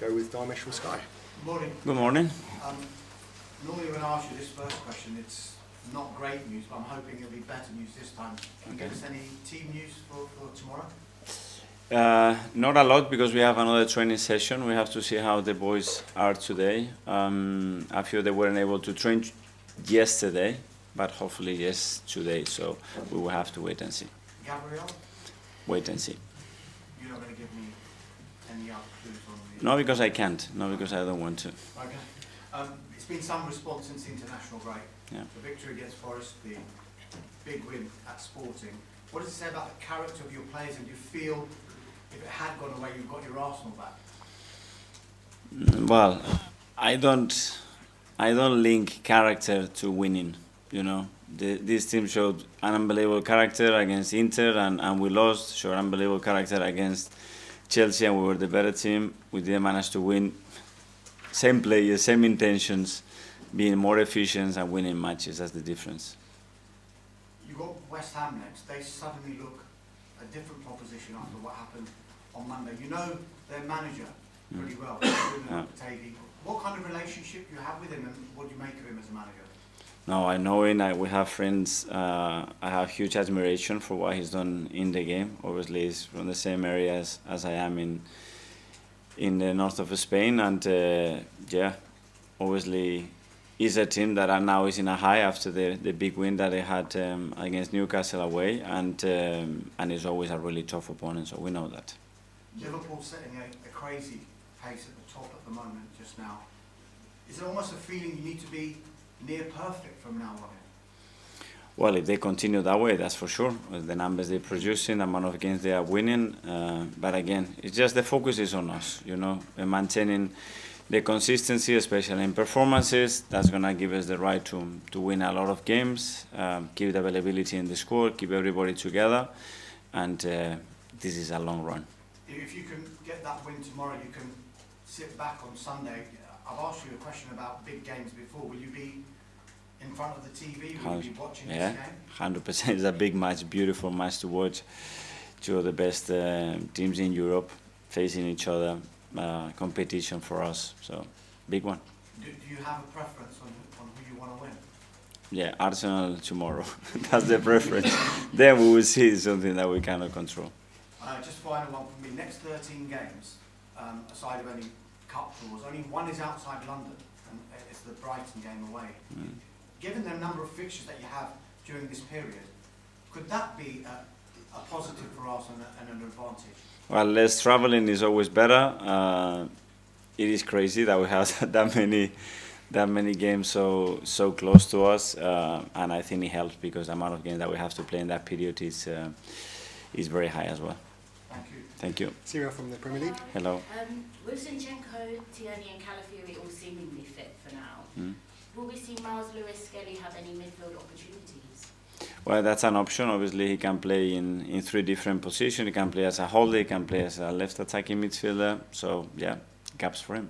Go with Dimesh from Sky. Morning. Good morning. Normally when I ask you this first question, it's not great news, but I'm hoping it'll be better news this time. Can you give us any team news for tomorrow? Not a lot because we have another training session. We have to see how the boys are today. I feel they weren't able to train yesterday, but hopefully yes today. So we will have to wait and see. Gabriel? Wait and see. You're not going to give me any other clues on the... No, because I can't. No, because I don't want to. Okay. It's been some response since the international break. Yeah. The victory against Forest, the big win at Sporting. What does it say about the character of your players, and do you feel if it had gone away, you've got your Arsenal back? Well, I don't link character to winning. You know, this team showed an unbelievable character against Inter, and we lost. Showed unbelievable character against Chelsea, and we were the better team. We didn't manage to win. Same players, same intentions, being more efficient and winning matches. That's the difference. You got West Ham next. They suddenly look a different proposition after what happened on Monday. You know their manager pretty well, Lopetegui. What kind of relationship you have with him, and what do you make of him as a manager? No, I know him. We have friends. I have huge admiration for what he's done in the game. Obviously, he's from the same area as I am in the north of Spain, and yeah, obviously, is a team that now is in a high after the big win that they had against Newcastle away, and it's always a really tough opponent. So we know that. Liverpool setting a crazy pace at the top at the moment just now. Is it almost a feeling you need to be near perfect from now on? Well, if they continue that way, that's for sure. With the numbers they're producing, the amount of games they are winning. But again, it's just the focus is on us, you know, and maintaining the consistency, especially in performances. That's going to give us the right to win a lot of games, keep the availability in the squad, keep everybody together. And this is a long run. If you can get that win tomorrow, you can sit back on Sunday. I've asked you a question about big games before. Will you be in front of the TV? Will you be watching this game? 100%. It's a big match, beautiful match to watch. Two of the best teams in Europe facing each other. Competition for us, so big one. Do you have a preference on who you want to win? Yeah, Arsenal tomorrow. That's the preference. Then we will see something that we cannot control. Just final one for me. Next 13 games, aside of any cup draws, only one is outside London, and it's the Brighton game away. Given the number of fixtures that you have during this period, could that be a positive for Arsenal and an advantage? Well, less traveling is always better. It is crazy that we have that many games so close to us, and I think it helps because the amount of games that we have to play in that period is very high as well. Thank you. Thank you. Cyril from the Premier League. Hello. With Zinchenko, Tierney and Calafiori all seemingly fit for now, will we see Lewis-Skelly have any midfield opportunities? Well, that's an option. Obviously, he can play in three different positions. He can play as a holder, he can play as a left attacking midfielder. So, yeah, gaps for him.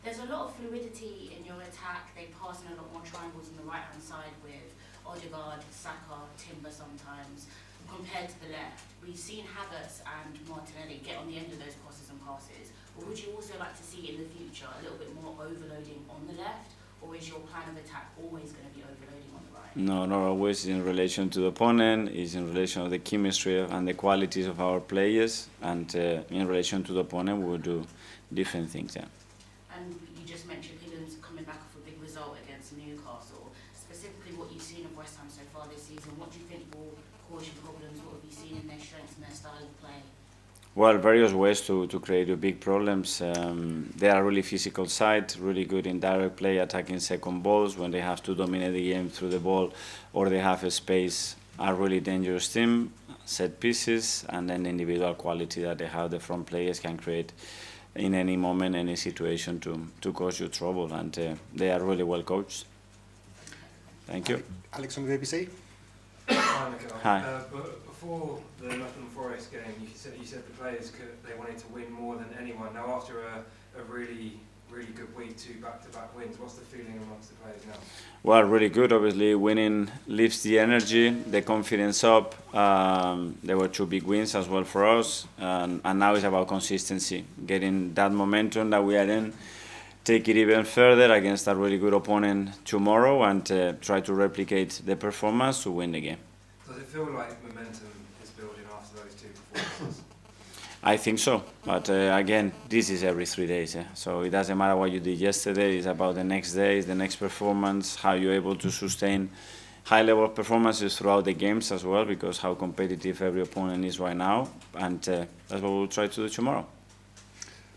There's a lot of fluidity in your attack. They pass in a lot more triangles on the right-hand side with Odegaard, Saka, Timber sometimes, compared to the left. We've seen Havertz and Martinelli get on the end of those crosses and passes. Or would you also like to see in the future a little bit more overloading on the left? Or is your plan of attack always going to be overloading on the right? No, not always. In relation to the opponent, it's in relation to the chemistry and the qualities of our players, and in relation to the opponent, we will do different things. Yeah. And you just mentioned Higgins coming back off a big result against Newcastle. Specifically, what you've seen of West Ham so far this season, what do you think will cause you problems? What have you seen in their strengths and their style of play? Well, various ways to create big problems. They are a really physical side, really good in direct play, attacking second balls when they have to dominate the game through the ball, or they have a space. A really dangerous team, set pieces, and then the individual quality that they have. The front players can create in any moment, any situation to cause you trouble, and they are really well coached. Thank you. Alex from the BBC. Hi, Mikel. Hi. But before the Nottingham Forest game, you said the players they wanted to win more than anyone. Now, after a really really good week, 2 back-to-back wins. What's the feeling amongst the players now? Well, really good. Obviously, winning lifts the energy, the confidence up. There were 2 big wins as well for us, and now it's about consistency, getting that momentum that we are in, take it even further against a really good opponent tomorrow, and try to replicate the performance to win the game. Does it feel like momentum is building after those 2 performances? I think so, but again, this is every 3 days, so it doesn't matter what you did yesterday. It's about the next day, the next performance, how you're able to sustain high-level performances throughout the games as well, because how competitive every opponent is right now, and that's what we'll try to do tomorrow.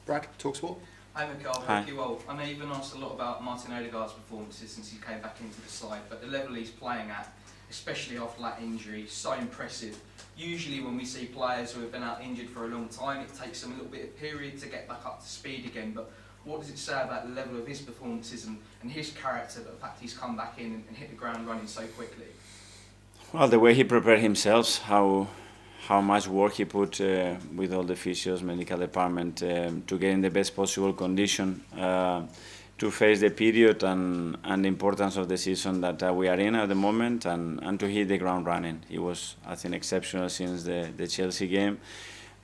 Brad, TalkSport. Hi Mikel, Hi. hope you're well. I know you've been asked a lot about Martin Odegaard's performances since he came back into the side, but the level he's playing at, especially after that injury, so impressive. Usually when we see players who have been out injured for a long time, it takes them a little bit of period to get back up to speed again, but what does it say about the level of his performances and his character, the fact he's come back in and hit the ground running so quickly? Well, the way he prepared himself, how much work he put with all the physios, medical department, to get in the best possible condition to face the period and the importance of the season that we are in at the moment, and to hit the ground running. He was, I think, exceptional since the Chelsea game,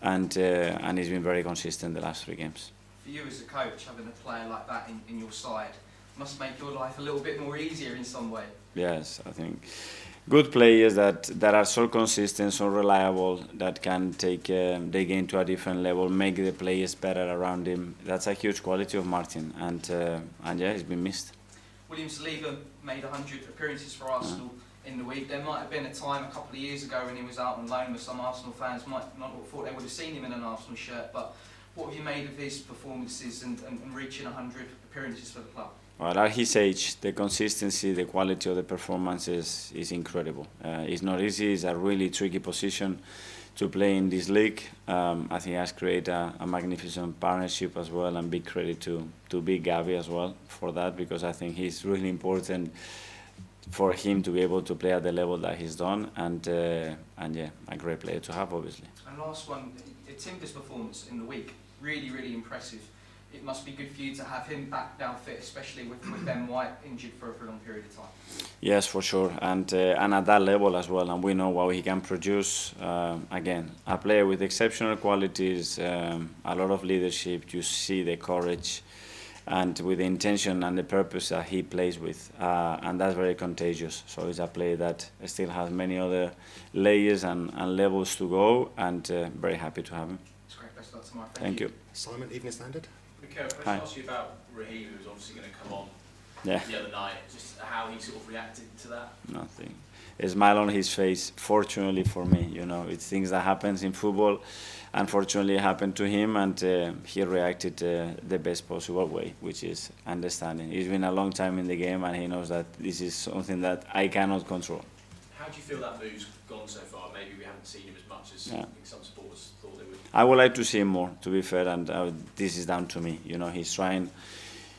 and he's been very consistent the last 3 games. For you as a coach, having a player like that in your side must make your life a little bit more easier in some way. Yes, I think good players that are so consistent, so reliable, that can take the game to a different level, make the players better around him. That's a huge quality of Martin, and yeah, he's been missed. William Saliba made 100 appearances for Arsenal in the week. There might have been a time a couple of years ago when he was out on loan where some Arsenal fans might not have thought they would have seen him in an Arsenal shirt, but what have you made of his performances and reaching 100 appearances for the club? Well, at his age, the consistency, the quality of the performances is incredible. It's not easy. It's a really tricky position to play in this league. I think he has created a magnificent partnership as well, and big credit to Big Gabi as well for that, because I think he's really important for him to be able to play at the level that he's done, and yeah, a great player to have, obviously. And last one, Timber's performance in the week, really, really impressive. It must be good for you to have him back down fit, especially with Ben White injured for a long period of time. Yes, for sure, and at that level as well, and we know what he can produce. Again, a player with exceptional qualities, a lot of leadership. You see the courage, and with the intention and the purpose that he plays with, and that's very contagious. So he's a player that still has many other layers and levels to go, and very happy to have him. It's great. Best of luck tomorrow. Thank you. Simon, Evening Standard. Mikel, can I Hi. just ask you about Raheem, who was obviously going to come on Yeah. the other night, just how he sort of reacted to that? Nothing. A smile on his face. Fortunately for me, you know, it's things that happens in football. Unfortunately, it happened to him, and he reacted the best possible way, which is understanding. He's been a long time in the game, and he knows that this is something that I cannot control. How do you feel that move's gone so far? Maybe we haven't seen him as much as I think some supporters thought they would. I would like to see him more, to be fair, and this is down to me. You know, he's trying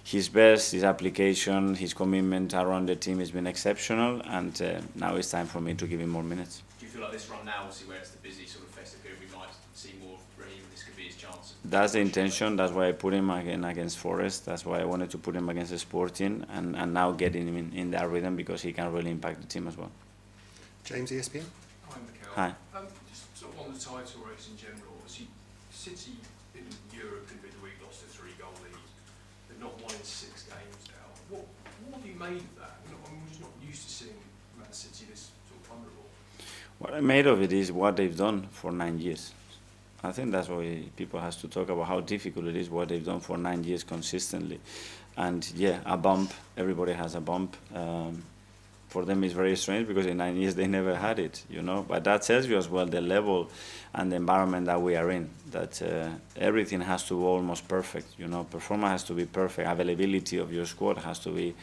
his best, his application, his commitment around the team has been exceptional, and now it's time for me to give him more minutes. Do you feel like this run now, obviously where it's the busy sort of festive period, we might see more of Raheem, this could be his chance? That's the intention. That's why I put him again against Forest. That's why I wanted to put him against the Sporting, and now getting him in that rhythm, because he can really impact the team as well. James, ESPN. Hi, Mikel. Hi. Just sort of on the title race in general, obviously City in Europe in midweek lost a 3-goal lead. They've not won in 6 games now. What have you made of that? I'm just not used to seeing Man City this sort of vulnerable. What I made of it is what they've done for 9 years. I think that's why people have to talk about how difficult it is, what they've done for 9 years consistently. And yeah, a bump, everybody has a bump. For them it's very strange, because in 9 years they never had it, you know. But that tells you as well the level and the environment that we are in, that everything has to be almost perfect, you know. Performance has to be perfect, availability of your squad has to be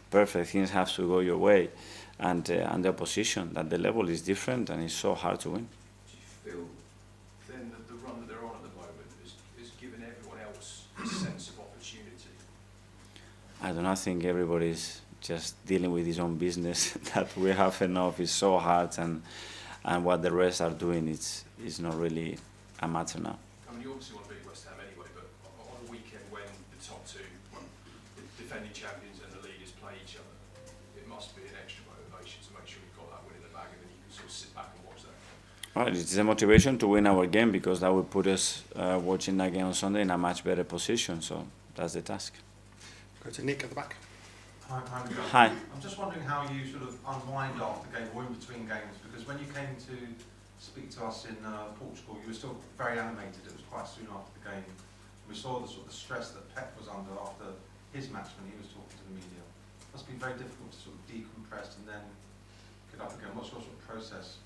perfect, things have to go your way. And the opposition, that the level is different and it's so hard to win. Do you feel then that the run that they're on at the moment is given everyone else a sense of opportunity? I do not think everybody's just dealing with his own business, that we have enough is so hard, and what the rest are doing is not really a matter now. I mean, you obviously want to beat West Ham anyway, but on a weekend when the top two defending champions and the leaders play each other, it must be an extra motivation to make sure you've got that win in the bag, and then you can sort of sit back and watch that. Well, it's a motivation to win our game, because that will put us watching that game on Sunday in a much better position. So that's the task. Go to Nick at the back. Hi, Miguel. Hi. I'm just wondering how you sort of unwind after the game or in between games, because when you came to speak to us in Portugal, you were still very animated. It was quite soon after the game. We saw the sort of stress that Pep was under after his match when he was talking to the media. It must be very difficult to sort of decompress and then get up again. What's your sort of process?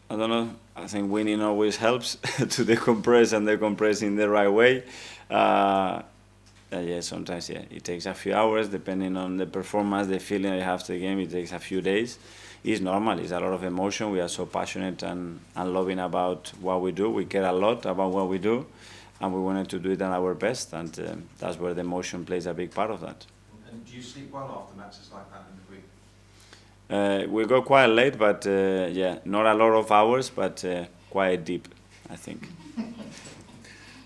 I don't know. I think winning always helps to decompress and decompress in the right way. Yeah, sometimes it takes a few hours depending on the performance, the feeling you have after the game. It takes a few days. It's normal. It's a lot of emotion. We are so passionate and loving about what we do. We care a lot about what we do, and we wanted to do it at our best. And that's where the emotion plays a big part of that. And do you sleep well after matches like that in the week? We go quite late, but yeah, not a lot of hours, but quite deep, I think.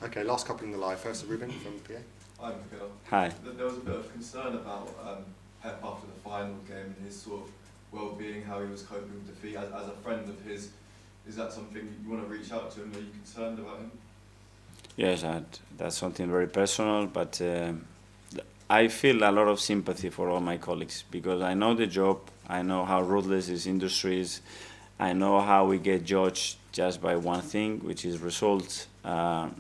Okay, last couple in the live. First, Ruben from PA. Hi, Mikel. Hi. There was a bit of concern about Pep after the final game and his sort of well-being, how he was coping with defeat. As a friend of his, is that something you want to reach out to him? Are you concerned about him? Yes, that's something very personal, but I feel a lot of sympathy for all my colleagues, because I know the job, I know how ruthless this industry is, I know how we get judged just by one thing, which is results,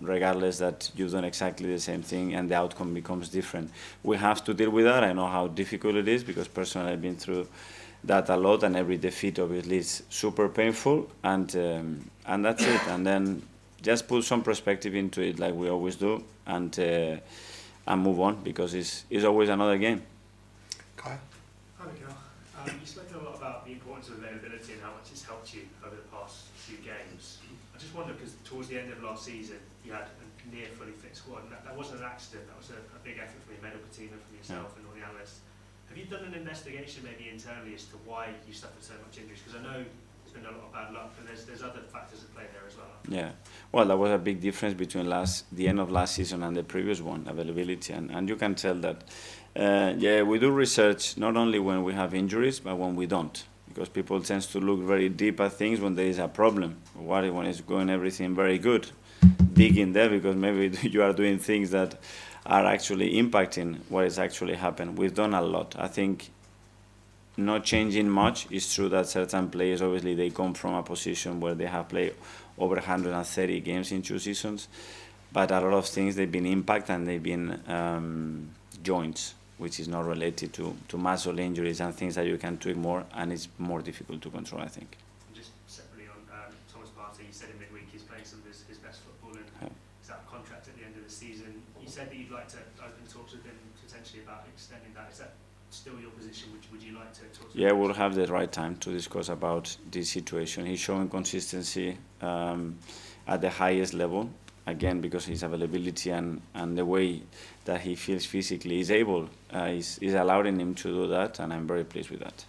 regardless that you've done exactly the same thing and the outcome becomes different. We have to deal with that. I know how difficult it is, because personally I've been through that a lot, and every defeat obviously is super painful, and that's it. And then just put some perspective into it, like we always do, and move on, because it's always another game. Kaya? Hi, Mikel. You spoke a lot about the importance of availability and how much it's helped you over the past few games. I just wonder, because towards the end of last season, you had a near fully fit squad, and that wasn't an accident. That was a big effort from your medical team and from yourself and all the analysts. Have you done an investigation maybe internally as to why you suffered so much injuries? Because I know there's been a lot of bad luck, but there's other factors at play there as well. Yeah, well, that was a big difference between the end of last season and the previous one, availability, and you can tell that. Yeah, we do research not only when we have injuries, but when we don't, because people tend to look very deep at things when there is a problem. When it's going everything very good, dig in there, because maybe you are doing things that are actually impacting what is actually happened. We've done a lot. I think not changing much. It's true that certain players, obviously, they come from a position where they have played over 130 games in 2 seasons, but a lot of things, they've been impact, and they've been joints, which is not related to muscle injuries and things that you can tweak more, and it's more difficult to control, I think. And just separately on Thomas Partey, you said in midweek he's playing some of his best football, and he's out of contract at the end of the season. You said that you'd like to open talks with him potentially about extending that. Is that still your position? Would you like to talk to him? Yeah, we'll have the right time to discuss about this situation. He's showing consistency at the highest level, again, because his availability and the way that he feels physically is able, is allowing him to do that, and I'm very pleased with that.